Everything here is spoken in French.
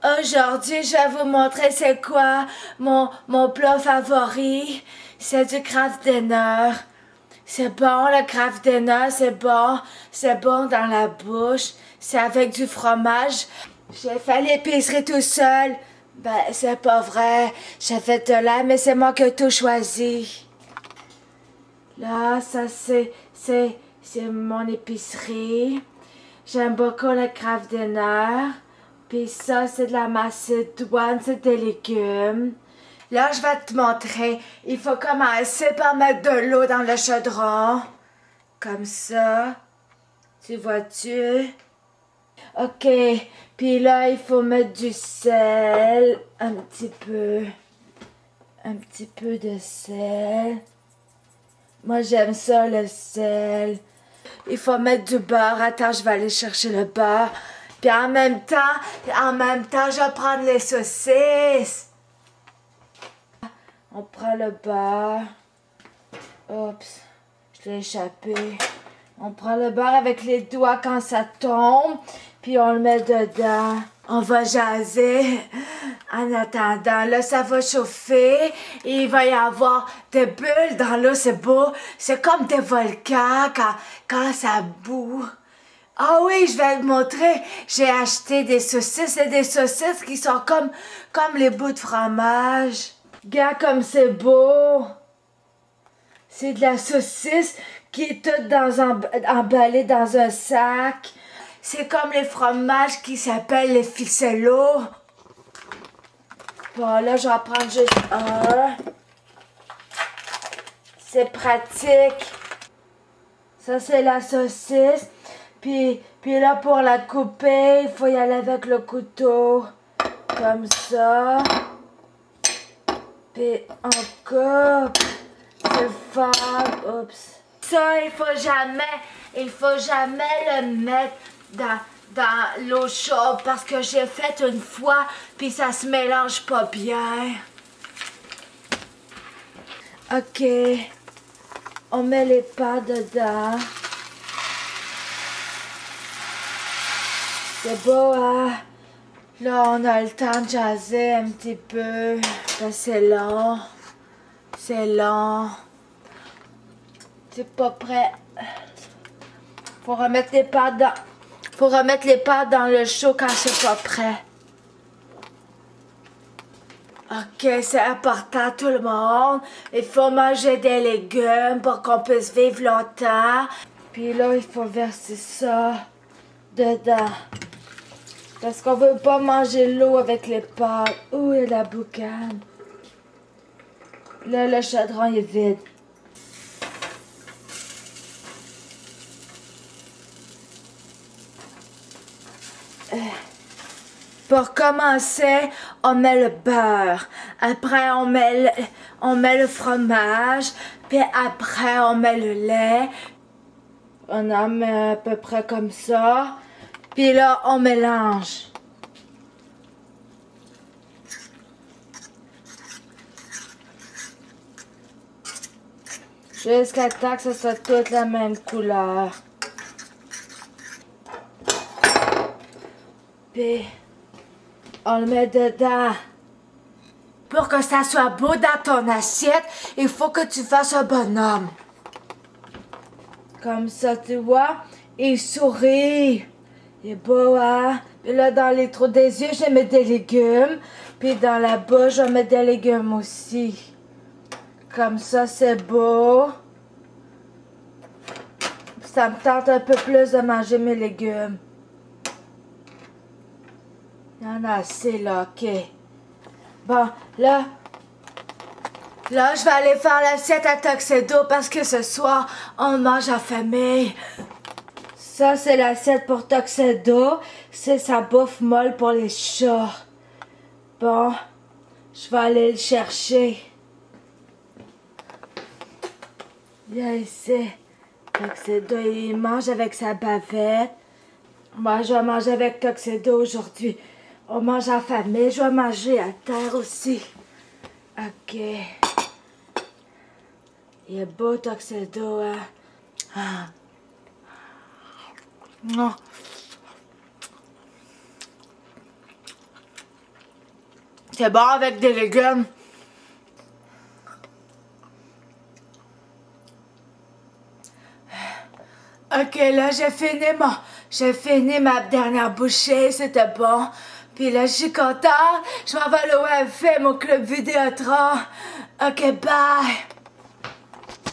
Aujourd'hui, je vais vous montrer c'est quoi mon plat favori. C'est du Kraft Dinner. C'est bon, le Kraft Dinner, c'est bon. C'est bon dans la bouche. C'est avec du fromage. J'ai fait l'épicerie tout seul. Ben, c'est pas vrai. J'ai fait de là, mais c'est moi qui ai tout choisi. Là, ça c'est mon épicerie. J'aime beaucoup le Kraft Dinner. Puis ça, c'est de la macédoine, c'est des légumes. Là, je vais te montrer. Il faut commencer par mettre de l'eau dans le chaudron. Comme ça. Tu vois-tu? OK. Puis là, il faut mettre du sel. Un petit peu. Un petit peu de sel. Moi, j'aime ça, le sel. Il faut mettre du beurre. Attends, je vais aller chercher le beurre. Puis en même temps, je vais prendre les saucisses. On prend le beurre. Oups, je l'ai échappé. On prend le beurre avec les doigts quand ça tombe. Puis on le met dedans. On va jaser. En attendant, là, ça va chauffer. Et il va y avoir des bulles dans l'eau. C'est beau. C'est comme des volcans quand ça bout. Ah oui, je vais te montrer. J'ai acheté des saucisses et des saucisses qui sont comme les bouts de fromage. Regarde comme c'est beau. C'est de la saucisse qui est toute emballée dans un sac. C'est comme les fromages qui s'appellent les ficellos. Bon, là, je vais en prendre juste un. C'est pratique. Ça, c'est la saucisse. Puis là, pour la couper, il faut y aller avec le couteau. Comme ça. Puis on coupe. C'est fort. Oups. Ça, il faut jamais le mettre dans l'eau chaude parce que j'ai fait une fois, puis ça se mélange pas bien. OK. On met les pâtes dedans. C'est beau, hein? Là, on a le temps de jaser un petit peu. Ben, c'est long. C'est long. C'est pas prêt. Faut remettre les pâtes dans le chaud quand c'est pas prêt. OK, c'est important tout le monde. Il faut manger des légumes pour qu'on puisse vivre longtemps. Puis là, il faut verser ça dedans. Parce qu'on veut pas manger l'eau avec les pâtes. Où est la boucane? Là, le chaudron est vide. Pour commencer, on met le beurre. Après, on met le fromage. Puis après, on met le lait. On en met à peu près comme ça. Puis là, on mélange. Jusqu'à temps que ce soit toute la même couleur. Puis, on le met dedans. Pour que ça soit beau dans ton assiette, il faut que tu fasses un bonhomme. Comme ça, tu vois. Il sourit. Il est beau, hein? Puis là, dans les trous des yeux, je vais mettre des légumes. Puis dans la bouche, je vais mettre des légumes aussi. Comme ça, c'est beau. Ça me tente un peu plus de manger mes légumes. Il y en a assez, là, OK. Bon, là, je vais aller faire l'assiette à Tuxedo parce que ce soir, on mange en famille. Ça, c'est l'assiette pour Tuxedo. C'est sa bouffe molle pour les chats. Bon, je vais aller le chercher. Viens ici. Tuxedo, il mange avec sa bavette. Moi, je vais manger avec Tuxedo aujourd'hui. On mange en famille. Je vais manger à terre aussi. OK. Il est beau, Tuxedo, hein? Ah. Non. C'est bon avec des légumes. Ok, là, j'ai fini ma dernière bouchée, c'était bon. Puis là, je suis contente. Je m'en vais louer un film au club Vidéotron. Ok, bye.